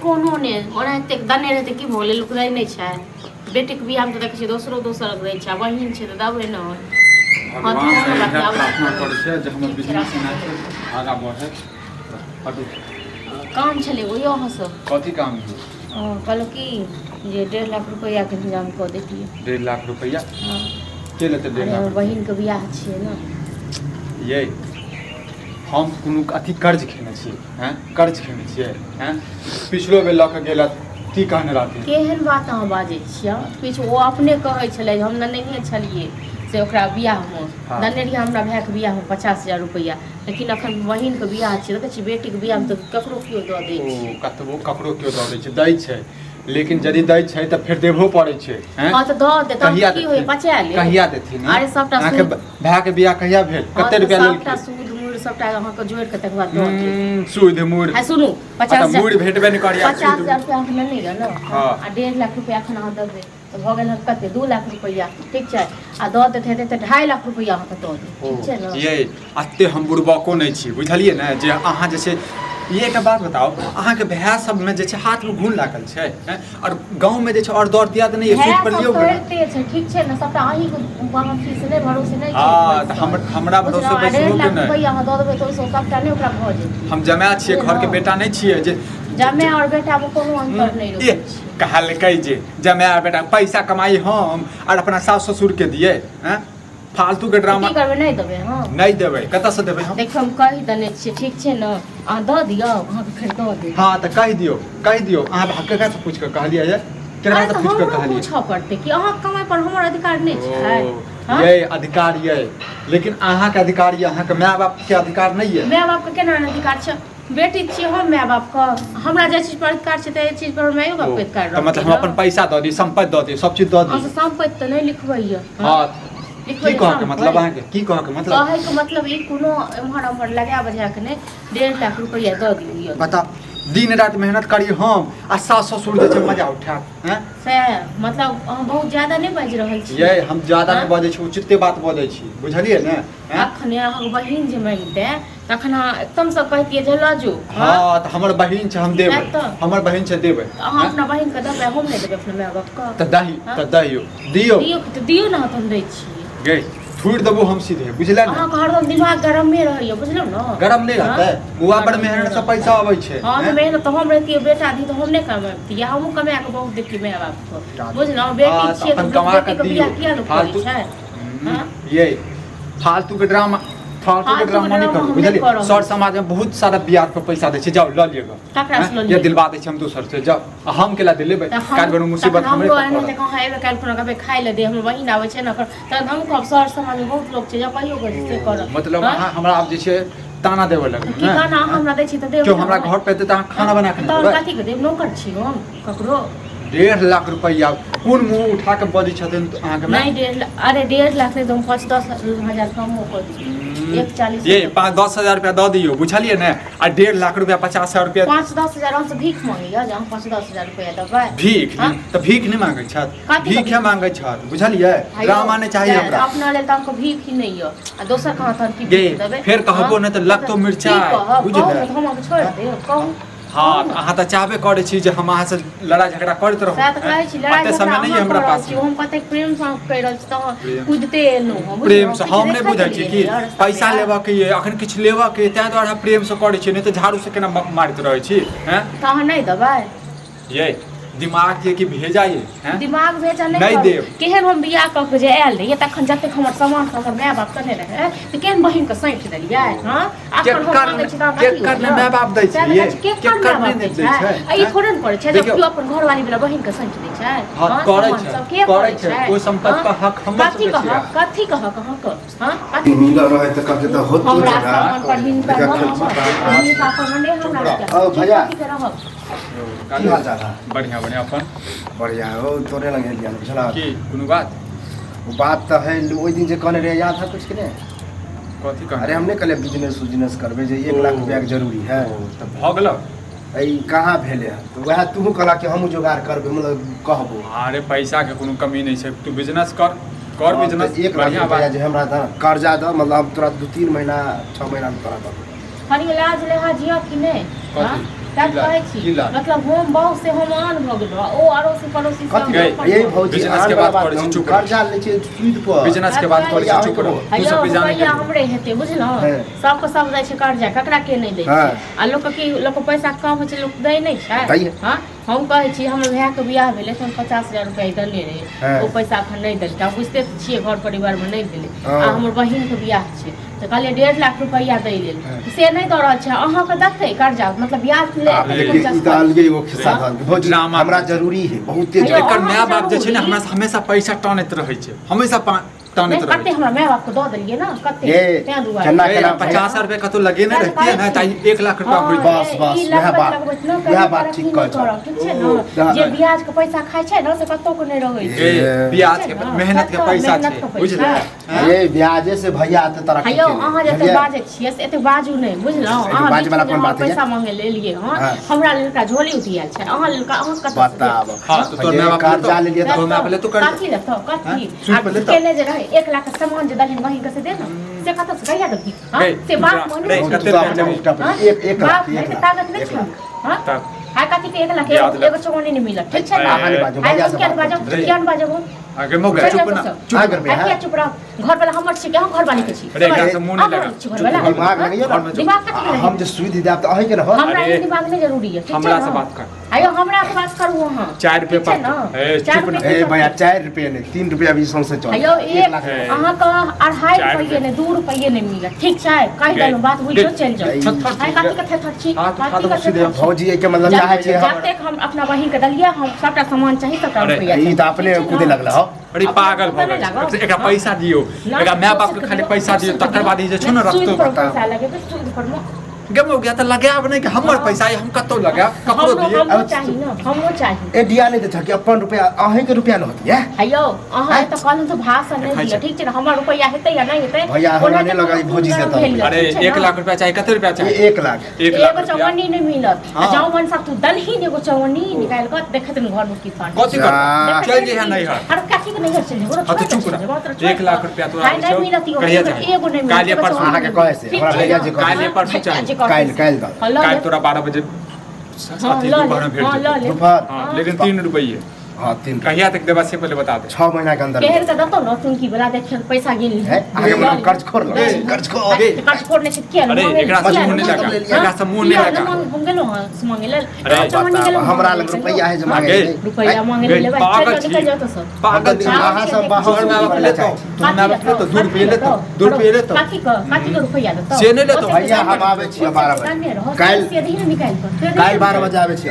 कोनो ने ओनाहिते दने रहते की भोले लोक दै नहि छै बेटी के बियाह में तो देखै छै दोसरो दै छै बहिन छै त दबै न भगवान से प्रार्थना करै छै जे हमर बिजनेस आगा बढ़े हटू काम छलै ओ यहाँ सब कथी काम है कहलो कि जे 1.5 लाख रुपया के इंतजाम कऽ देतियै 1.5 लाख रुपया हाँ के लेते 1.5 लाख बहिन के बियाह छियै न ये हम कोनो अथी कर्ज खेने छियै हैं कर्ज खेने छियै हैं पिछलो बेर लऽ के गेला की कहने रहथिन केहन बात अहाँ बाजै छियै किछु ओ अपने कहै छलै हम नहिए छलियै से ओकरा बियाहमे दने रहियै हमरा भायके बियाहमे 50,000 रुपया लेकिन अखन बहिनके बियाह छै देखै छियै बेटीके बियाहमे तऽ ककरो केओ दऽ दै छै कतबो ककरो केओ दऽ दै छै लेकिन यदि दै छै तऽ फेर देबो पड़ै छै हैं हां तऽ दऽ दे तब की होय बचा ले कहिया देथिन अरे सबटा भाय के बियाह कहिया भेल कते रुपया लेल सबटा सूद मूड़ सबटा अहाँ के जोड़ के तक बाद दऽ दे सूद मूड़ आ सुनू 50,000 मूड़ भेटबे नहि करिया 50,000 रुपया अहाँ नहि गऽ न आ 1.5 लाख रुपया अखन अहाँ देबै तऽ भऽ गेल कते 2 लाख रुपया ठीक छै आ दऽ देते तऽ 2.5 लाख रुपया अहाँ के दऽ दे ठीक छै न ये अत्ते हम बुड़बको नहि छी बुझलियै ने जे अहाँ जे छै ये एक बात बताओ अहाँ के भाय सब में जे छै हाथ में घून लागल छै और गांव में जे छै और दौड़ दिया त नहीं सूद पर लियो करते छै ठीक छै न सबटा अहीं के बाकी से नहीं भरोसे नहीं हां त हमरा भरोसे बैसबो के नहीं रुपया अहाँ दऽ देबै तऽ ओइसे सबटा नहीं ओकरा भऽ जेतै हम जमाय छियै घर के बेटा नहीं छियै जे जमाय और बेटा में कोनो अंतर नहीं रहै छै कहलकै जे जमाय और बेटा पैसा कमाई हम और अपना सास ससुर के दिए हैं फालतू के ड्रामा की करबै नहीं देबै हां नहीं देबै कतऽ से देबै हम देखो हम कहि दने छियै ठीक छै न अहाँ दऽ दियौ अहाँ के फेर दऽ देब हां त कहि दियौ अहाँ हक्का से पूछ के कहलियै जे केकरा से पूछ के कहलियै पूछऽ पड़तै कि अहाँ कमाई पर हमर अधिकार नहीं छै ये अधिकार ये लेकिन अहाँ के अधिकार ये अहाँ के माय बाप के अधिकार नहीं है माय बाप के केना अधिकार छै बेटी छियै हम माय बाप का हमरा जे चीज पर अधिकार छै तऽ चीज पर मायो बाप के अधिकार रहतै मतलब हम अपन पैसा दऽ दी संपत्ति दऽ दी सब चीज दऽ दी अहाँ संपत्ति तऽ नहीं लिखबैया हां की कह के मतलब अहाँ के की कह के मतलब कहे के मतलब ई कोनो एम्हर एम्हर लगा बजा के नहीं 1.5 लाख रुपया दऽ दियौ बता दिन रात मेहनत करी हम आ सास ससुर जे छै मजा उठायब हैं से मतलब अहाँ बहुत ज्यादा नहीं बाजि रहल छी ये हम ज्यादा नहीं बाजै छी उचिते बात बाजै छी बुझलियै ने अखने अहाँ बहिन जे मांगते तखन एकदम से कहतियै जे लऽ जो हां त हमर बहिन छै हम देबै हमर बहिन छै देबै अहाँ अपना बहिन के देबै हम नहीं देबै अपना माय बाप का त दहियो दियौ ना हम दै छी गे छूट देबो हम सीधे बुझले ना अहाँ के हरदम दिमाग गरम में रहइयो बुझलौ ना गरम नहीं रहतै बुआ पर मेहनत से पैसा आबै छै हां त मेहनत तो हम रहती बेटा दी तो हम नहीं कमाती हम कमा के बहुत देखी माय बाप को बुझलौ बेटी छियै अपन कमा के दियौ फालतू छै हां ये फालतू के ड्रामा नहीं करू बुझलिए सर समाज में बहुत सारा बियाह पर पैसा दै छै जाओ ल लियो ये दिलवा दै छै हम दोसर से जाओ हम केला दिलेबै काल बनो मुसीबत हमरे पर हमरो एने कहाँ एबे काल कोनो कबे खाइ ले दे हमर बहिन आबै छै न त हम कब सर समाज में बहुत लोग छै जा कहियो से कर मतलब हमरा आब जे छै ताना देबे लगै की ताना हमरा दै छी त देब जो हमरा घर पे त खाना बना के देबै कथि के देब नौकर छी हम ककरो 1.5 लाख रुपया कौन मुंह उठा के बजै छथिन अहाँ के नहीं 1.5 लाख नहीं तुम 5-10 हजार कम कर दी 140 ये 5-10 हजार रुपया दऽ दियो बुझलिए ने आ 1.5 लाख रुपया 50,000 रुपया 5-10 हजार हमसे भीख मांगिया जहाँ 5-10 हजार रुपया देबै भीख त भीख नहीं मांगै छत भीख मांगै छत बुझलिए ड्रामा नहीं चाहिए हमरा अपना लेल त हमको भीख ही नहीं है आ दोसर कहां तन की देबै फिर कहबो न त लगतो मिर्चा बुझलिए हम अब छोड़ दे कहू हाँ अहाँ तो चाहबे करे छी जे हम अहाँ से लड़ाई झगड़ा करते रहू साथ कहै छी लड़ाई समय नहीं है हमरा पास हम कते प्रेम से कह रहल छी त कूदते एलौ हम प्रेम से हम नहीं बुझै छी कि पैसा लेबा के ये अखन किछ लेबा के तै द्वारा प्रेम से करे छी नहीं तो झाड़ू से केना मारत रहै छी हैं त अहाँ नहीं देबै ये दिमाग ये कि भेजा ये हैं दिमाग भेजा नहीं देब केहन हम बियाह क के जे आयल रहिए तखन जते हमर सामान हमर माय बाप कने रहे त केहन बहिन के सैंठ देलिए हां अखन हम मांगै छी त केकर माय बाप दै छै ये केकर नहीं दै छै ई थोड़े न करे छै जब केओ अपन घरवाली वाला बहिन के सैंठ दै छै हां करे छै कोई संपत्ति का हक हम कथि कह कहां क हां कथि मिल रहे त कके त होत हमरा सामान पर हिंसा हम का मने हमरा ओ भैया की हाल चाल बढ़िया बढ़िया अपन बढ़िया हो तोरे लगे लिया बुझला की कोनो बात वो बात त है ओई दिन जे कहने रे याद है कुछ के ने कथि कहने अरे हमने कहले बिजनेस करबे जे 1 लाख रुपया के जरूरी है त भ गेल ई कहां भेले तो वह तू कहला कि हम जुगाड़ करबे मतलब कहबो अरे पैसा के कोनो कमी नहीं छै तू बिजनेस कर बिजनेस 1 लाख रुपया जे हमरा त कर्जा द मतलब तोरा 2-3 महीना 6 महीना में तोरा द हरी लाज ले हाजिया कि ने तब कहै छी मतलब हम बहुत से हम आन भ गेलो ओ अड़ोसी पड़ोसी सब कथी यही भौजी बिजनेस के बात करै छी चुप रह कर्जा लै छै सूद पर बिजनेस के बात करै छी चुप रह तू सब भी जाने के हमरे हेते बुझलौ सबके सब जाय छै कर्जा ककरा के नहीं दै छै आ लोक के लोक पैसा कम होइ छै लोक दै नहीं छै हां हम कहै छी हमर भाई के बियाह भेलै त 50,000 रुपया देने रहे ओ पैसा अखन नहीं देलकै आप बुझते छियै घर परिवार में नहीं भेलै आ हमर बहिन के बियाह छै त कहलिए 1.5 लाख रुपया दै लेल से नहीं द रहल छै अहाँ के दते कर्जा मतलब ब्याज ले अलगे वो खिस्सा भौजी हमरा जरूरी है बहुते एकर माय बाप जे छै ने हमरा हमेशा पैसा टानैत रहै छै हमेशा टानैत रहै कते हमरा माय बाप को द देलिए ना कते ते दुआ केना केना 50 रुपया कतो लगेने रहती है ना त 1 लाख रुपया होई बस वह बात ठीक कहै छ ठीक छै न जे ब्याज के पैसा खाय छै न से कतो को नहीं रहै छै ब्याज के मेहनत के पैसा छै बुझले ये ब्याजे से भैया त तरक्की हेयौ अहाँ जते बाजै छियै से एते बाजू नहीं बुझलौ अहाँ बाज वाला कोन बात है पैसा मांगे ले लिए हां हमरा लड़का झोली उठियाल छै अहाँ लड़का अहाँ कत बताब हां तो तोर माय बाप कर्जा ले लिए तो माय पहले तू कर कथी लेतो कथी केने जे रहे 1 लाख के सामान जे दलिन वही कैसे दे ना से कत से गया दखी हां से बात मन एक लाख के ताकत नहीं छै हां हां कथी के 1 लाख एगो चौनी नहीं मिलत ठीक छै ना हां क्या बाजो आगे मो गए चुप ना चुप कर बे हां चुप रह घर वाला हमर छै के हम घर वाली के छी अरे एकरा से मुंह नहीं लगा घर वाला दिमाग लगइयो ना दिमाग कथी हम जे सुई दे त अही के रह हमरा ये दिमाग नहीं जरूरी है ठीक है हमरा से बात कर आयो हमरा से बात करू हां 4 रुपया पर ए चुप ना ए भैया 4 रुपया नहीं 3 रुपया भी सौंसे चल आयो एक अहाँ का 2.5 रुपया नहीं 2 रुपया नहीं मिलत ठीक छै कहि देलु बात बुझो चल जाओ हां कथी के थक छी भौजी के मतलब चाहे छै जब तक हम अपना बहिन के दलिया हम सबटा सामान चाहिए सबटा रुपया ई त अपने कूदे लगला हो अरे पागल भ गए एकरा पैसा दियो एकरा माय बाप के खाली पैसा दियो तकर बाद जे छै न रखतो पैसा लगे तो सूद पर गमो गया त लगाब नहीं कि हमर पैसा हम कतो लगाब ककरो दिए हम चाहिए ना हमो चाहिए ए दिया नहीं त छ कि अपन रुपया अही के रुपया न होती है हेयो अहाँ त कहलु त भाषा नहीं दिया ठीक छै ना हमर रुपया हेतै या नहीं हेतै भैया हमरा नहीं लगाई भौजी से त अरे 1 लाख रुपया चाहिए कते रुपया चाहिए 1 लाख एगो चौवन्नी नहीं मिलत जाओ मन सब तू दल ही एगो चौवन्नी निकाल के देखत न घर में की फाड़ कथि कर चल जे है नहीं है अरे कथि के नहीं कर चल हां तो चुप रह 1 लाख रुपया तोरा कहिया चाहिए एगो नहीं काल या परसों अहाँ के कहे से हमरा भैया जी काल या परसों चाहिए काल काल तोरा 12 बजे साथी दोपहर में भेज दे दोपहर लेकिन 3 रुपये हां 3 कहिया तक देबा से पहले बता दे 6 महीना के अंदर केहर का दतो न तुम की बला देख पैसा गिन ली है आगे मतलब कर्ज खोर कर्ज खोर ने किया अरे एकरा से मुंह नहीं लगा एकरा से मुंह नहीं लगा हम गेलो हां मांगे ले हमरा लग रुपया है जे मांगे रुपया मांगे ले लेबा निकल जाओ तो सब पागल अहाँ सब बाहर में ले तो तुम ना ले तो 2 रुपये ले तो 2 रुपये ले तो काकी का रुपया दतो से नहीं ले तो भैया हम आवे छी 12 बजे काल से नहीं निकाल काल 12 बजे आवे छी